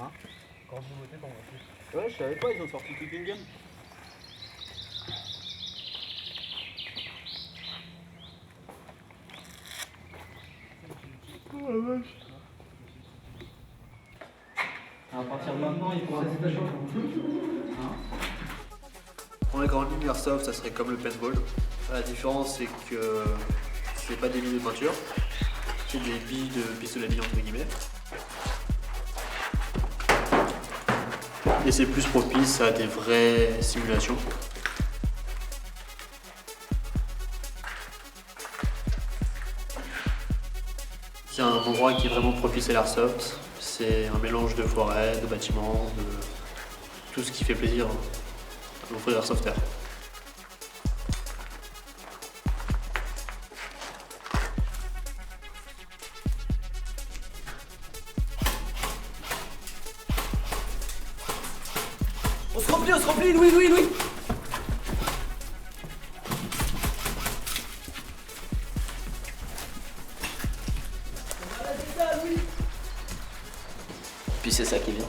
Hein? Quand vous votez pour voter. Ouais, je savais pas, ils ont sorti toute une gamme. Oh la vache. À partir de maintenant, il faut un étage. Dans les grandes lignes, l'airsoft, ça serait comme le paintball. La différence, c'est que c'est pas des billes de peinture, c'est des billes de pistolet à billes entre guillemets. Et c'est plus propice à des vraies simulations. Il y a un endroit qui est vraiment propice à l'airsoft, c'est un mélange de forêt, de bâtiments, de tout ce qui fait plaisir aux vrais airsofters. On se remplit, Louis, Louis, Louis. Puis c'est ça qui vient.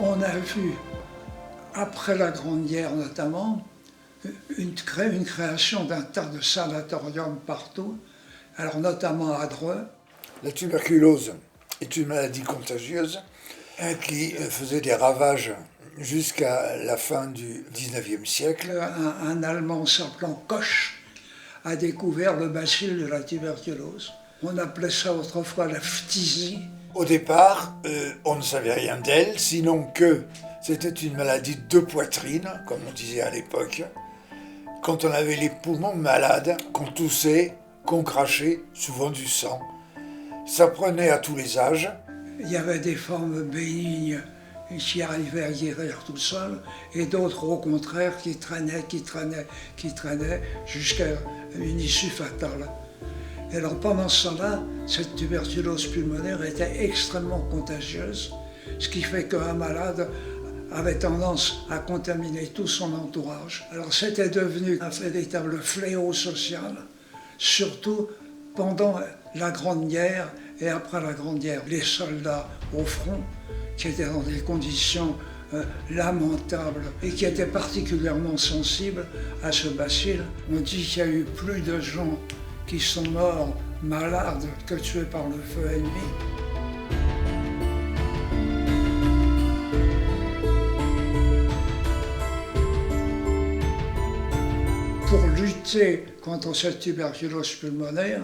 On a vu, après la Grande Guerre notamment, une création d'un tas de sanatoriums partout, alors notamment à Dreux. La tuberculose est une maladie contagieuse qui faisait des ravages jusqu'à la fin du 19e siècle. Un Allemand s'appelant Koch a découvert le bacille de la tuberculose. On appelait ça autrefois la phtisie. Au départ, on ne savait rien d'elle, sinon que c'était une maladie de poitrine, comme on disait à l'époque, quand on avait les poumons malades, qu'on toussait, qu'on crachait, souvent du sang. Ça prenait à tous les âges. Il y avait des formes bénignes qui arrivaient à guérir tout seul, et d'autres au contraire qui traînaient jusqu'à une issue fatale. Et alors pendant ce temps-là, cette tuberculose pulmonaire était extrêmement contagieuse, ce qui fait qu'un malade avait tendance à contaminer tout son entourage. Alors c'était devenu un véritable fléau social, surtout pendant la Grande Guerre et après la Grande Guerre. Les soldats au front, qui étaient dans des conditions lamentables et qui étaient particulièrement sensibles à ce bacille, on dit qu'il y a eu plus de gens qui sont morts malades que tués par le feu ennemi. Pour lutter contre cette tuberculose pulmonaire,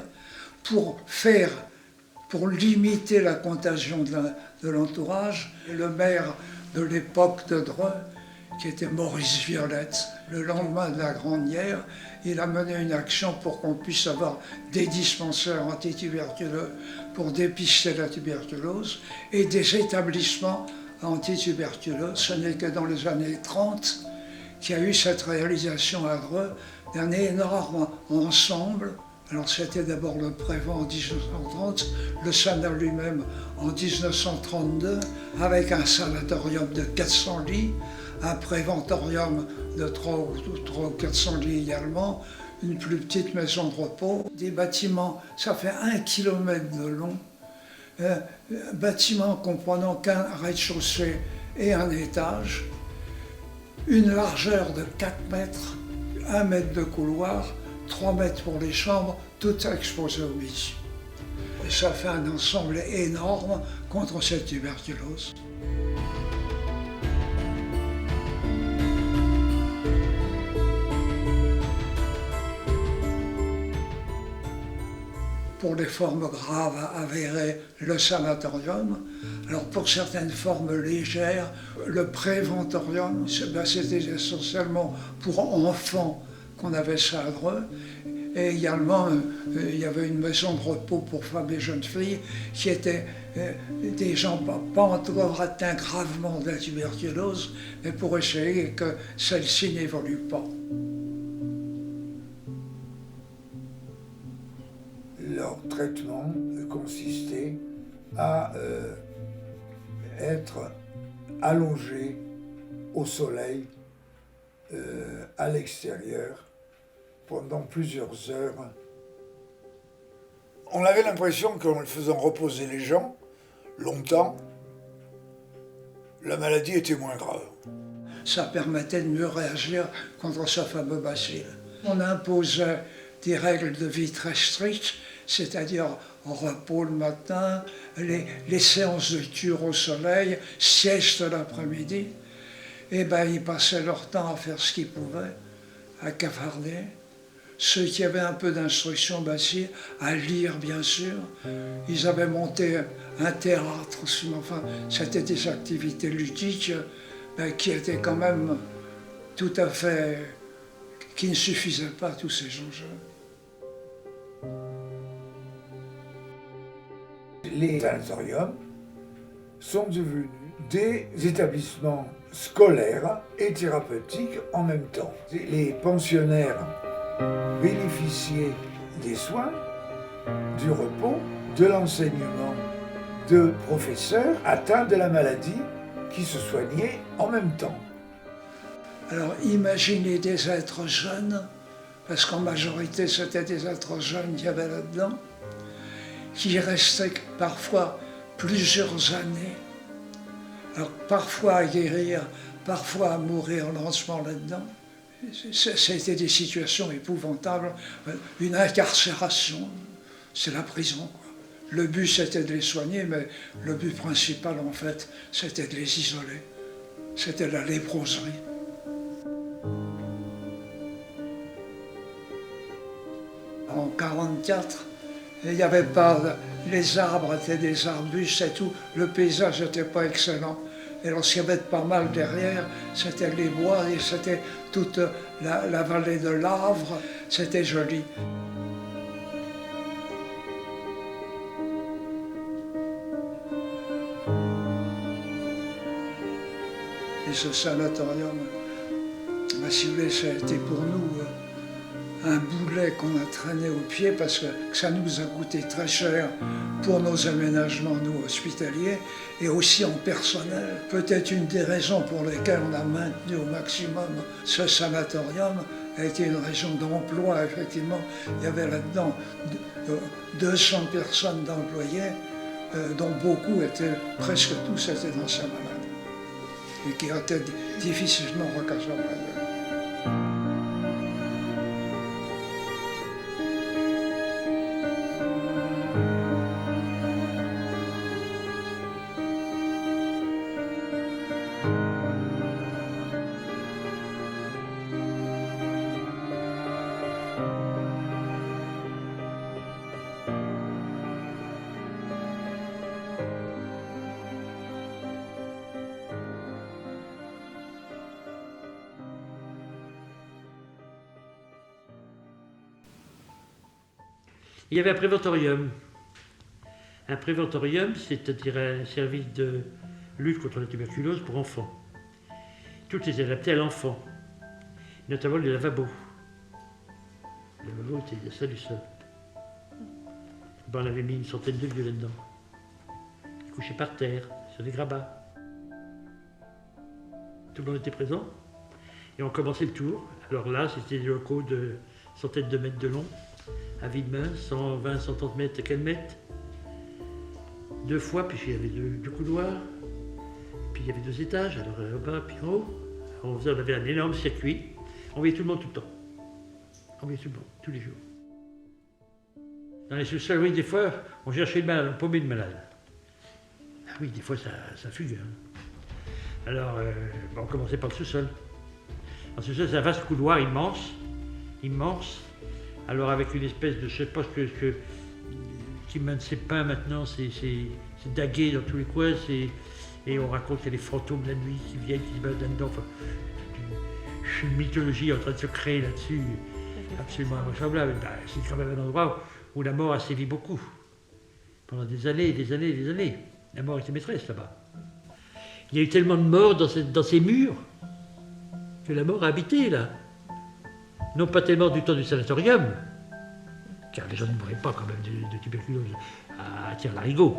pour limiter la contagion de l'entourage, le maire de l'époque de Dreux, qui était Maurice Violette, le lendemain de la Grande Guerre, il a mené une action pour qu'on puisse avoir des dispensaires antituberculeux pour dépister la tuberculose et des établissements antituberculeux. Ce n'est que dans les années 30 qu'il y a eu cette réalisation à Dreux d'un énorme ensemble. Alors c'était d'abord le Prévent en 1930, le SANA lui-même en 1932, avec un sanatorium de 400 lits, un préventorium de 3 ou 400 lits également, une plus petite maison de repos, des bâtiments, ça fait 1 kilomètre de long, un bâtiment comprenant qu'un rez-de-chaussée et un étage, une largeur de 4 mètres, 1 mètre de couloir, 3 mètres pour les chambres, tout exposé au midi. Et ça fait un ensemble énorme contre cette tuberculose. Pour les formes graves avérées, le sanatorium. Alors pour certaines formes légères, le préventorium, c'était essentiellement pour enfants qu'on avait ça à Dreux. Et également, il y avait une maison de repos pour femmes et jeunes filles qui étaient des gens pas encore atteints gravement de la tuberculose, mais pour essayer que celle-ci n'évolue pas. Leur traitement consistait à être allongé au soleil, à l'extérieur, pendant plusieurs heures. On avait l'impression qu'en faisant reposer les gens longtemps, la maladie était moins grave. Ça permettait de mieux réagir contre ce fameux bacille. On imposait des règles de vie très strictes, c'est-à-dire repos le matin, les séances de cure au soleil, sieste l'après-midi. Et ben, ils passaient leur temps à faire ce qu'ils pouvaient, à cafarder. Ceux qui avaient un peu d'instruction bacille, à lire bien sûr. Ils avaient monté un théâtre aussi, mais enfin, c'était des activités ludiques qui étaient quand même tout à fait, qui ne suffisaient pas à tous ces enjeux. Les sanatoriums sont devenus des établissements scolaires et thérapeutiques en même temps. Les pensionnaires bénéficiaient des soins, du repos, de l'enseignement de professeurs atteints de la maladie qui se soignaient en même temps. Alors imaginez des êtres jeunes, parce qu'en majorité c'était des êtres jeunes qu'il y avait là-dedans, qui restaient parfois plusieurs années, alors parfois à guérir, parfois à mourir lentement là-dedans. C'était des situations épouvantables, une incarcération, c'est la prison, quoi. Le but c'était de les soigner, mais le but principal en fait c'était de les isoler. C'était la léproserie. En 1944, il n'y avait pas, les arbres étaient des arbustes et tout, le paysage n'était pas excellent. Et lorsqu'il y avait pas mal derrière, c'était les bois et c'était toute la vallée de l'Avre, c'était joli. Et ce sanatorium, si vous voulez, ça a été pour nous un boulet qu'on a traîné au pied parce que ça nous a coûté très cher pour nos aménagements, nous, hospitaliers, et aussi en personnel. Peut-être une des raisons pour lesquelles on a maintenu au maximum ce sanatorium a été une raison d'emploi, effectivement. Il y avait là-dedans 200 personnes d'employés, dont beaucoup étaient, presque tous étaient d'anciens malades, et qui étaient difficilement recasables. Il y avait un préventorium. Un préventorium, c'est-à-dire un service de lutte contre la tuberculose pour enfants. Tout est adapté à l'enfant, notamment le lavabo. Le lavabo était ça du sol. Ben, on avait mis une centaine de vieux là-dedans. Ils couchaient par terre, sur des grabats. Tout le monde était présent. Et on commençait le tour. Alors là, c'était des locaux de centaines de mètres de long, à vide main, 120, 130 mètres, quel mètre. 2 fois, puis il y avait deux couloirs, puis il y avait 2 étages, alors en bas, puis en haut. On avait un énorme circuit, on voyait tout le monde tout le temps. On voyait tout le monde, tous les jours. Dans les sous-sols, oui, des fois, on cherchait le malade, on paumait le malade. Ah oui, des fois, ça fugue. Hein. Alors, on commençait par le sous-sol. Le sous-sol, c'est un vaste couloir immense, immense. Alors, avec une espèce de, je sais pas ce qui mène ses pains maintenant, c'est dagué dans tous les coins, et on raconte qu'il y a des fantômes la nuit qui viennent, qui se baladent là-dedans. Enfin, c'est une mythologie en train de se créer là-dessus, absolument invraisemblable. Ben, c'est quand même un endroit où la mort a sévi beaucoup. Pendant des années, des années, des années. La mort était maîtresse là-bas. Il y a eu tellement de morts dans ces murs que la mort a habité là. Non pas tellement du temps du sanatorium, car les gens ne mouraient pas quand même de tuberculose à Tire-Larigot.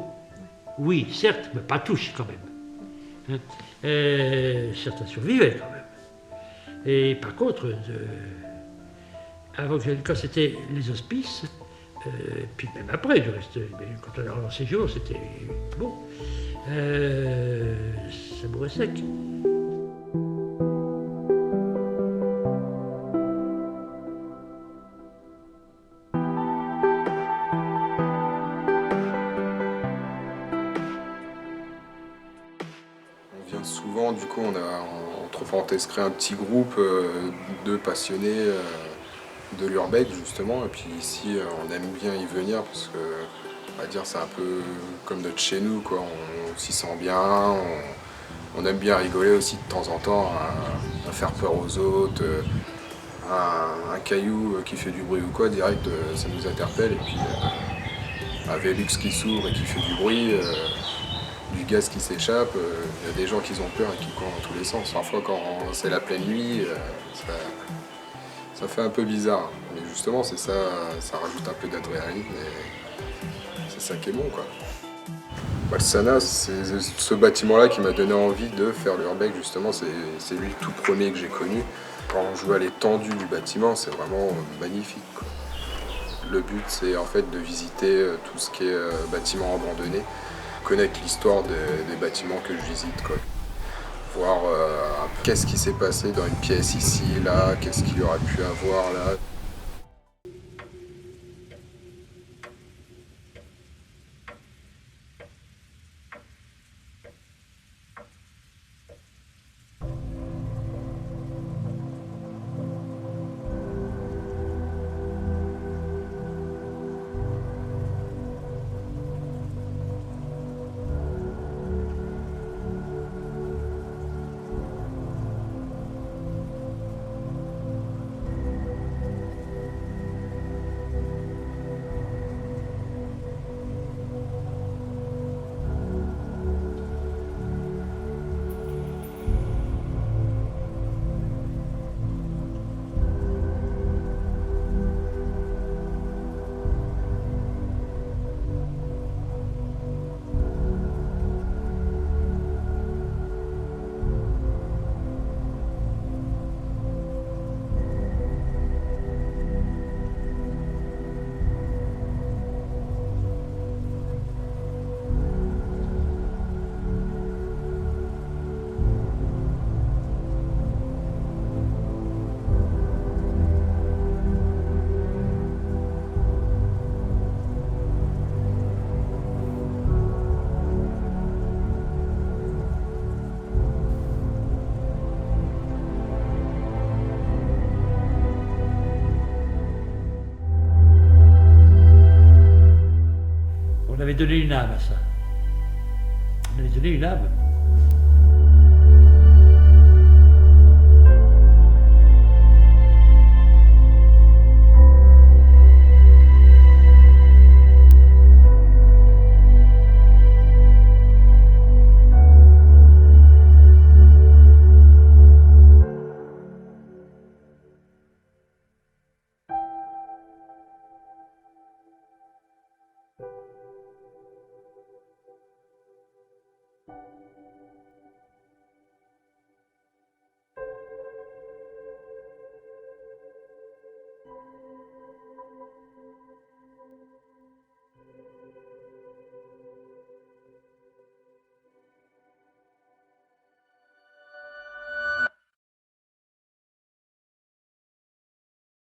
Oui, certes, mais pas tous quand même. Hein. Certains survivaient quand même. Et par contre, quand c'était les hospices, puis même après, du reste, quand on a relancé séjour, c'était bon. Ça mourait sec. Souvent, du coup, on a entre parenthèses créé un petit groupe de passionnés de l'urbex, justement. Et puis ici, on aime bien y venir parce que, on va dire, c'est un peu comme notre chez nous, quoi. On s'y sent bien, on aime bien rigoler aussi de temps en temps, à faire peur aux autres. Un caillou qui fait du bruit ou quoi, direct, ça nous interpelle. Et puis, un Velux qui s'ouvre et qui fait du bruit. Du gaz qui s'échappe, il y a des gens qui ont peur et qui courent dans tous les sens. Parfois quand c'est la pleine nuit, ça fait un peu bizarre. Mais justement c'est ça, ça rajoute un peu d'adrénaline et c'est ça qui est bon, quoi. Le Sana, c'est ce bâtiment-là qui m'a donné envie de faire l'urbex, justement, c'est lui le tout premier que j'ai connu. Quand on joue à l'étendue du bâtiment, c'est vraiment magnifique, quoi. Le but c'est en fait de visiter tout ce qui est bâtiment abandonné, connaître l'histoire des bâtiments que je visite, quoi. Voir qu'est-ce qui s'est passé dans une pièce ici, là, qu'est-ce qu'il aurait pu avoir là. On avait donné une âme à ça. On avait donné une âme.